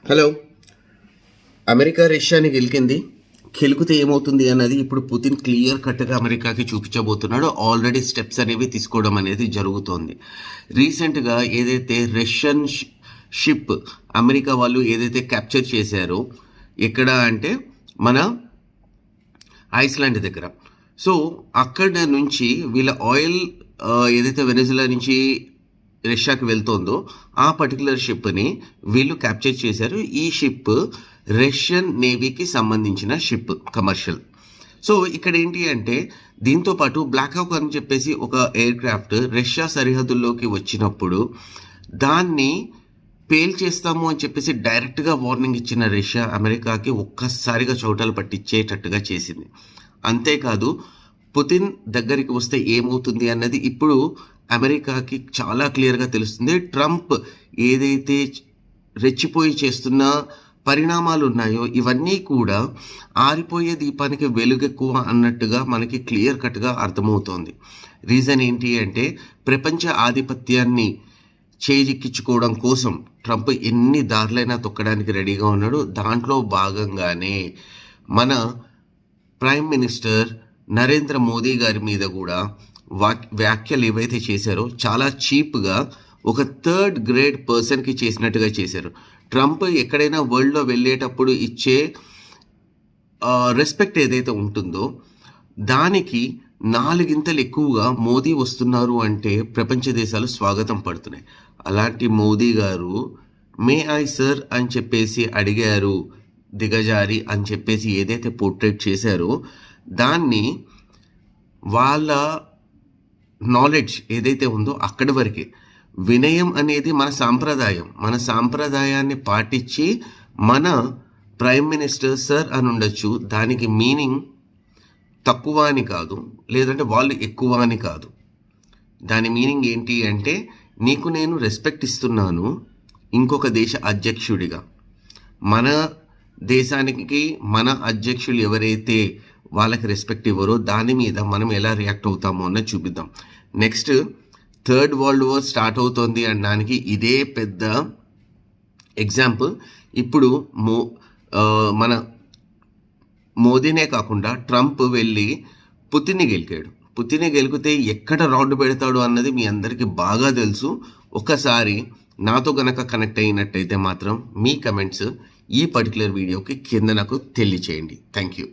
Hello. America రష్యాని గెలికితే ఏమవుతుంది అన్నది ఇప్పుడు పుతిన్ క్లియర్ కట్గా అమెరికాకి చూపించబోతున్నాడు. ఆల్రెడీ స్టెప్స్ అనేవి తీసుకోవడం అనేది జరుగుతోంది. రీసెంట్గా ఏదైతే రష్యన్ షిప్ అమెరికా వాళ్ళు ఏదైతే క్యాప్చర్ చేశారో ఎక్కడ అంటే మన ఐస్లాండ్ దగ్గర. సో అక్కడ నుంచి వీళ్ళ ఆయిల్ ఏదైతే వెనజులా నుంచి రష్యాకి వెళ్తుందో ఆ పర్టికులర్ షిప్ని వీళ్ళు క్యాప్చర్ చేశారు. ఈ షిప్ రష్యన్ నేవీకి సంబంధించిన షిప్, కమర్షియల్. సో ఇక్కడ ఏంటి అంటే దీంతో పాటు బ్లాక్ హాక్ అని చెప్పేసి ఒక ఎయిర్ క్రాఫ్ట్ రష్యా సరిహద్దుల్లోకి వచ్చినప్పుడు దాన్ని పేల్చేస్తాము అని చెప్పేసి డైరెక్ట్గా వార్నింగ్ ఇచ్చిన రష్యా అమెరికాకి ఒక్కసారిగా చోటాలు పట్టించేటట్టుగా చేసింది. అంతేకాదు పుతిన్ దగ్గరికి వస్తే ఏమవుతుంది అన్నది ఇప్పుడు అమెరికాకి చాలా క్లియర్గా తెలుస్తుంది. ట్రంప్ ఏదైతే రెచ్చిపోయి చేస్తున్న పరిణామాలు ఉన్నాయో ఇవన్నీ కూడా ఆరిపోయే దీపానికి వెలుగెక్కువ అన్నట్టుగా మనకి క్లియర్ కట్గా అర్థమవుతోంది. రీజన్ ఏంటి అంటే ప్రపంచ ఆధిపత్యాన్ని చేజిక్కించుకోవడం కోసం ట్రంప్ ఎన్ని దారులైనా తొక్కడానికి రెడీగా ఉన్నాడు. దాంట్లో భాగంగానే మన ప్రైమ్ మినిస్టర్ నరేంద్ర మోదీ గారి మీద కూడా వ్యాఖ్యలు ఏవైతే చేశారో చాలా చీప్గా ఒక థర్డ్ గ్రేడ్ పర్సన్కి చేసినట్టుగా చేశారు. ట్రంప్ ఎక్కడైనా వరల్డ్లో వెళ్ళేటప్పుడు ఇచ్చే రెస్పెక్ట్ ఏదైతే ఉంటుందో దానికి 4 ఇంతలు ఎక్కువగా మోదీ వస్తున్నారు అంటే ప్రపంచ దేశాలు స్వాగతం పడుతున్నాయి. అలాంటి మోదీ గారు మే ఐ సర్ అని చెప్పేసి అడిగారు, దిగజారి అని చెప్పేసి ఏదైతే పోర్ట్రేట్ చేశారో దాన్ని వాళ్ళ నాలెడ్జ్ ఏదైతే ఉందో అక్కడి వరకే. వినయం అనేది మన సాంప్రదాయాన్ని పాటించి మన ప్రైమ్ మినిస్టర్ సర్ అని ఉండొచ్చు. దానికి మీనింగ్ తక్కువ అని కాదు, లేదంటే వాళ్ళు ఎక్కువ అని కాదు. దాని మీనింగ్ ఏంటి అంటే నీకు నేను రెస్పెక్ట్ ఇస్తున్నాను ఇంకొక దేశ అధ్యక్షుడిగా. మన దేశానికి మన అధ్యక్షులు ఎవరైతే వాళ్ళకి రెస్పెక్ట్ ఇవ్వరో దాని మీద మనం ఎలా రియాక్ట్ అవుతామో అన్నది చూపిద్దాం. Next third world war start అవుతోంది అనడానికి ఇదే పెద్ద ఎగ్జాంపుల్. ఇప్పుడు మన మోదీనే కాకుండా ట్రంప్ వెళ్ళి పుతిన్ని గెలికితే ఎక్కడ రాడ్ పెడతాడు అన్నది మీ అందరికీ బాగా తెలుసు. ఒకసారి నాతో గనక కనెక్ట్ అయినట్టయితే మాత్రం మీ కమెంట్స్ ఈ పర్టికులర్ వీడియోకి కింద నాకు తెలియచేయండి. Thank you.